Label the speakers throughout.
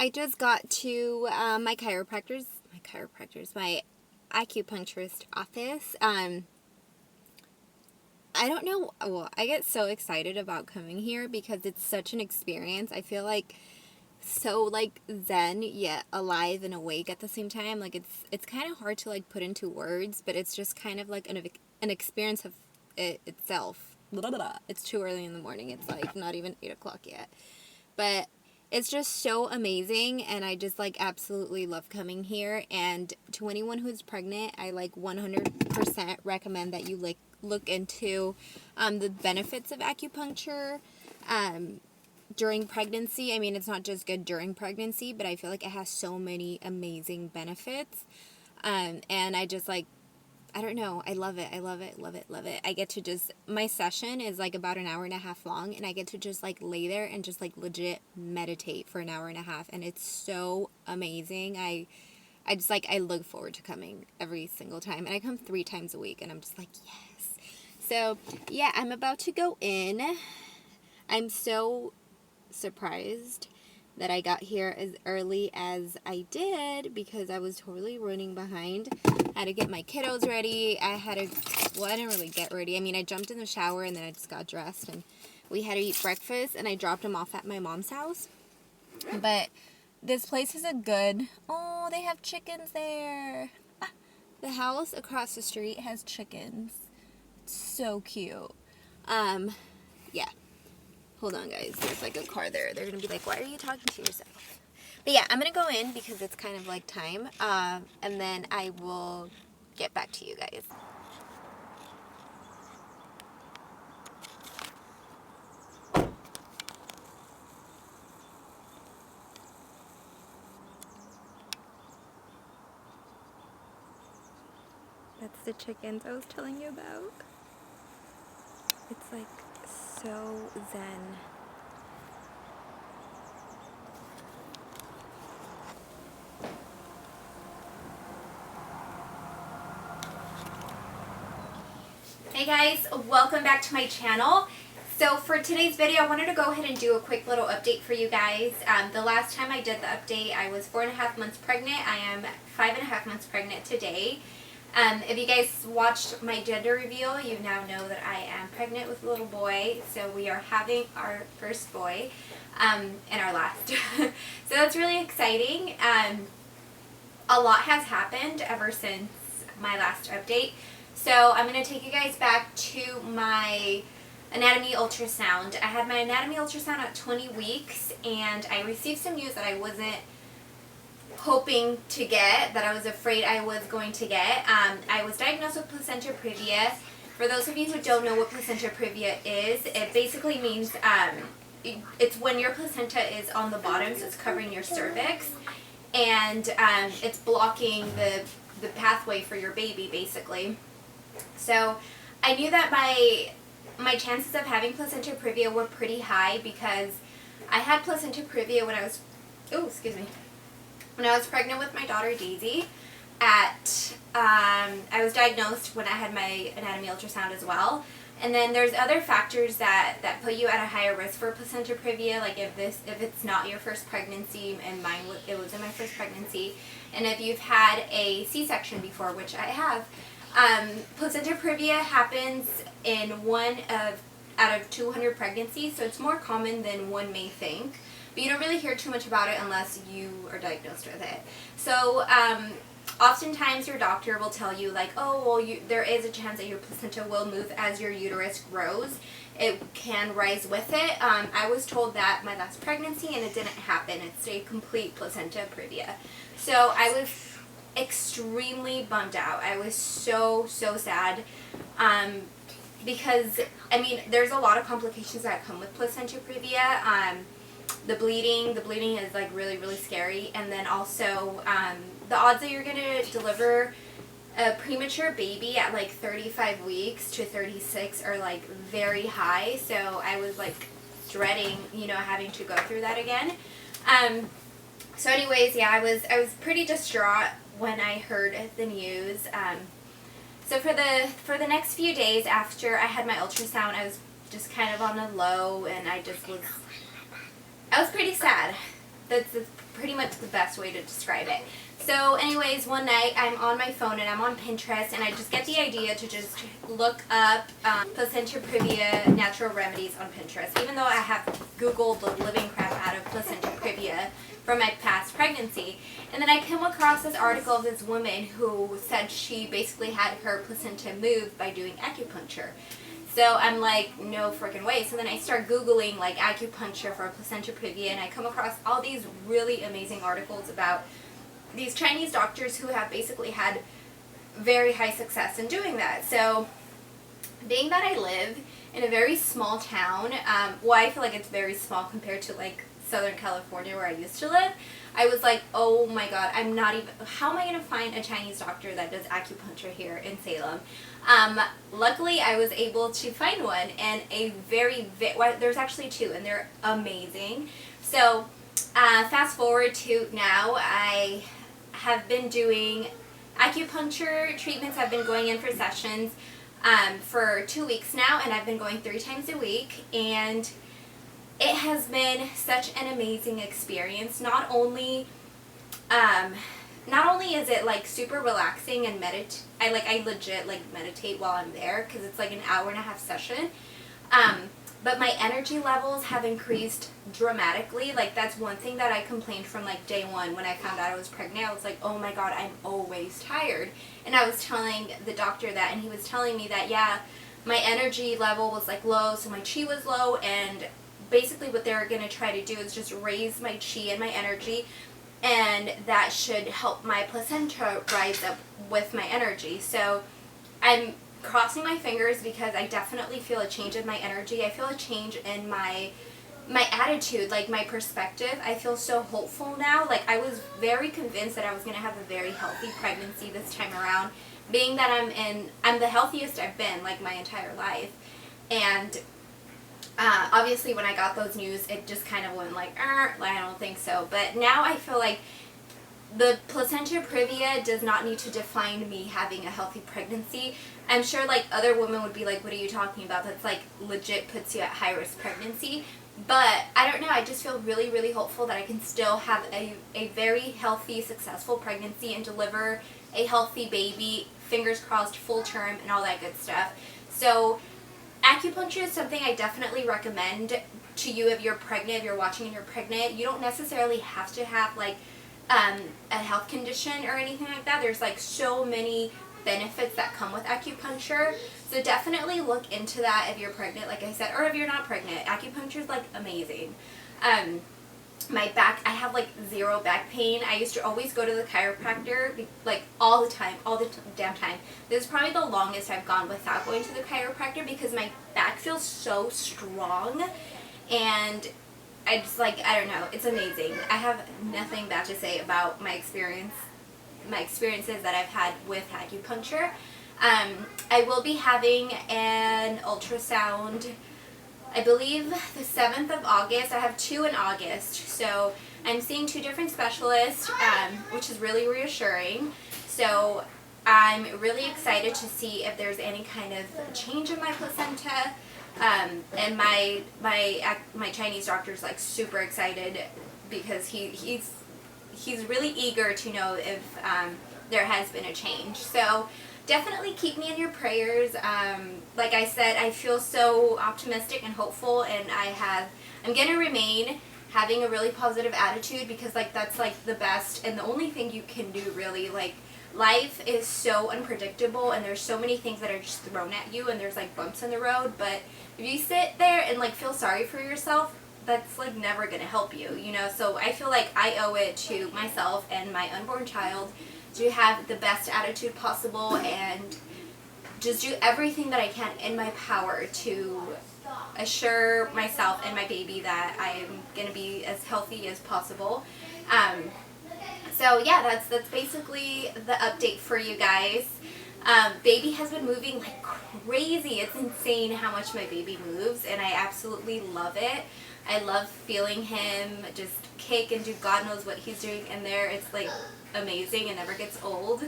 Speaker 1: I just got to my acupuncturist office. I don't know, well, I get so excited about coming here because it's such an experience. I feel like so like zen yet alive and awake at the same time. Like it's kind of hard to like put into words, but it's just kind of like an experience of it itself. Blah, blah, blah. It's too early in the morning. It's like not even 8 o'clock yet. But it's just so amazing, and I just like absolutely love coming here. And to anyone who's pregnant, I like 100% recommend that you like look into the benefits of acupuncture during pregnancy. I mean, it's not just good during pregnancy, but I feel like it has so many amazing benefits. And I just like, I don't know. I love it. I love it. Love it. Love it. I get to just, my session is like about an hour and a half long, and I get to just like lay there and just like legit meditate for an hour and a half. And it's so amazing. I just like, I look forward to coming every single time. And I come 3 times a week, and I'm just like, yes. So yeah, I'm about to go in. I'm so surprised that I got here as early as I did because I was totally running behind. I had to get my kiddos ready. I didn't really get ready. I mean, I jumped in the shower and then I just got dressed, and we had to eat breakfast, and I dropped them off at my mom's house. But this place is oh, they have chickens there. The house across the street has chickens. It's so cute. Yeah. Hold on, guys. There's like a car there. They're going to be like, why are you talking to yourself? But yeah, I'm going to go in because it's kind of like time. And then I will get back to you guys. That's the chickens I was telling you about. It's like so zen. Hey guys, welcome back to my channel. So for today's video, I wanted to go ahead and do a quick little update for you guys. The last time I did the update, I was 4.5 months pregnant. I am 5.5 months pregnant today. If you guys watched my gender reveal, you now know that I am pregnant with a little boy. So we are having our first boy and our last. So that's really exciting. A lot has happened ever since my last update. So I'm going to take you guys back to my anatomy ultrasound. I had my anatomy ultrasound at 20 weeks, and I received some news that I wasn't hoping to get, that I was afraid I was going to get. I was diagnosed with placenta previa. For those of you who don't know what placenta previa is, it basically means it's when your placenta is on the bottom, so it's covering your cervix, and it's blocking the pathway for your baby, basically. So I knew that my chances of having placenta previa were pretty high because I had placenta previa when I was, when I was pregnant with my daughter Daisy. I was diagnosed when I had my anatomy ultrasound as well. And then there's other factors that put you at a higher risk for placenta previa, like if it's not your first pregnancy, and it was in my first pregnancy, and if you've had a C-section before, which I have. Placenta previa happens in out of 200 pregnancies, so it's more common than one may think. But you don't really hear too much about it unless you are diagnosed with it. So oftentimes your doctor will tell you like, oh, well, there is a chance that your placenta will move as your uterus grows. It can rise with it. I was told that my last pregnancy, and it didn't happen. It's a complete placenta previa. So I was extremely bummed out. I was so sad because, I mean, there's a lot of complications that come with placenta previa. The bleeding is like really scary, and then also the odds that you're going to deliver a premature baby at like 35 weeks to 36 are like very high. So I was like dreading, having to go through that again. So anyways, yeah, I was pretty distraught when I heard the news. So for the next few days after I had my ultrasound, I was just kind of on the low, and I was pretty sad. that's pretty much the best way to describe it. So anyways, one night I'm on my phone and I'm on Pinterest, and I just get the idea to just look up placenta previa natural remedies on Pinterest, even though I have Googled the living crap out of placenta previa from my past pregnancy. And then I came across this article of this woman who said she basically had her placenta moved by doing acupuncture. So I'm like, no freaking way. So then I start Googling like acupuncture for placenta previa, and I come across all these really amazing articles about these Chinese doctors who have basically had very high success in doing that. So being that I live in a very small town, well, I feel like it's very small compared to like Southern California where I used to live, I was like, oh my god, I'm not even, how am I going to find a Chinese doctor that does acupuncture here in Salem? Luckily I was able to find one, and well, there's actually two, and they're amazing. So fast forward to now, I have been doing acupuncture treatments. I've been going in for sessions for 2 weeks now, and I've been going 3 times a week, and it has been such an amazing experience. Not only is it like super relaxing and I legit like meditate while I'm there, because it's like an hour-and-a-half session. But my energy levels have increased dramatically. Like, that's one thing that I complained from like day one when I found out I was pregnant. I was like, oh my god, I'm always tired. And I was telling the doctor that, and he was telling me that, yeah, my energy level was like low, so my chi was low, and basically what they're going to try to do is just raise my chi and my energy, and that should help my placenta rise up with my energy. So I'm crossing my fingers, because I definitely feel a change in my energy. I feel a change in my attitude, like my perspective. I feel so hopeful now. Like, I was very convinced that I was going to have a very healthy pregnancy this time around, being that I'm the healthiest I've been like my entire life. And obviously when I got those news, it just kind of went like, I don't think so. But now I feel like the placenta previa does not need to define me having a healthy pregnancy. I'm sure like other women would be like, what are you talking about? That's like legit puts you at high risk pregnancy. But I don't know, I just feel really, really hopeful that I can still have a very healthy, successful pregnancy and deliver a healthy baby, fingers crossed, full term, and all that good stuff. So acupuncture is something I definitely recommend to you if you're pregnant, if you're watching and you're pregnant. You don't necessarily have to have like a health condition or anything like that. There's like so many benefits that come with acupuncture. So definitely look into that if you're pregnant, like I said, or if you're not pregnant. Acupuncture is like amazing. My back, I have like zero back pain. I used to always go to the chiropractor like all the damn time. This is probably the longest I've gone without going to the chiropractor, because my back feels so strong, and I just like, I don't know, it's amazing. I have nothing bad to say about my experiences that I've had with acupuncture. I will be having an ultrasound, I believe the 7th of August. I have 2 in August. So I'm seeing 2 different specialists, which is really reassuring. So I'm really excited to see if there's any kind of change in my placenta. And my Chinese doctor is like super excited, because he's really eager to know if there has been a change. So definitely keep me in your prayers. Like I said, I feel so optimistic and hopeful, and I'm going to remain having a really positive attitude, because like that's like the best and the only thing you can do, really. Like, life is so unpredictable, and there's so many things that are just thrown at you, and there's like bumps in the road. But if you sit there and like feel sorry for yourself, that's like never going to help you, you know. So I feel like I owe it to myself and my unborn child to have the best attitude possible, and just do everything that I can in my power to assure myself and my baby that I'm going to be as healthy as possible. So yeah, that's basically the update for you guys. Baby has been moving like crazy. It's insane how much my baby moves, and I absolutely love it. I love feeling him just kick and do God knows what he's doing in there. It's like amazing and never gets old.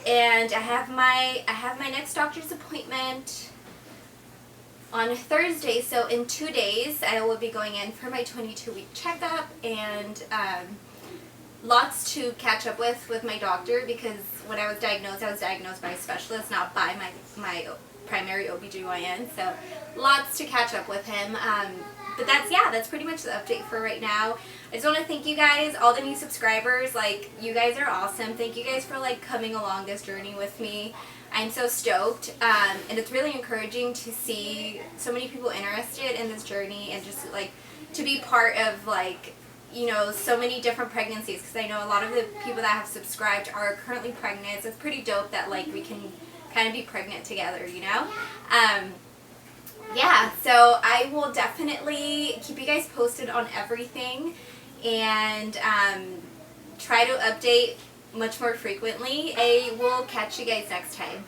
Speaker 1: And I have my next doctor's appointment on Thursday. So in 2 days I will be going in for my 22-week checkup, and lots to catch up with my doctor, because when I was diagnosed by a specialist, not by my primary OBGYN, so lots to catch up with him. But that's pretty much the update for right now. I just want to thank you guys, all the new subscribers. Like, you guys are awesome. Thank you guys for like coming along this journey with me. I'm so stoked, and it's really encouraging to see so many people interested in this journey, and just like to be part of like, you know, so many different pregnancies, because I know a lot of the people that have subscribed are currently pregnant, so it's pretty dope that like we can kind of be pregnant together, you know? Yeah, so I will definitely keep you guys posted on everything, and try to update much more frequently. I will catch you guys next time.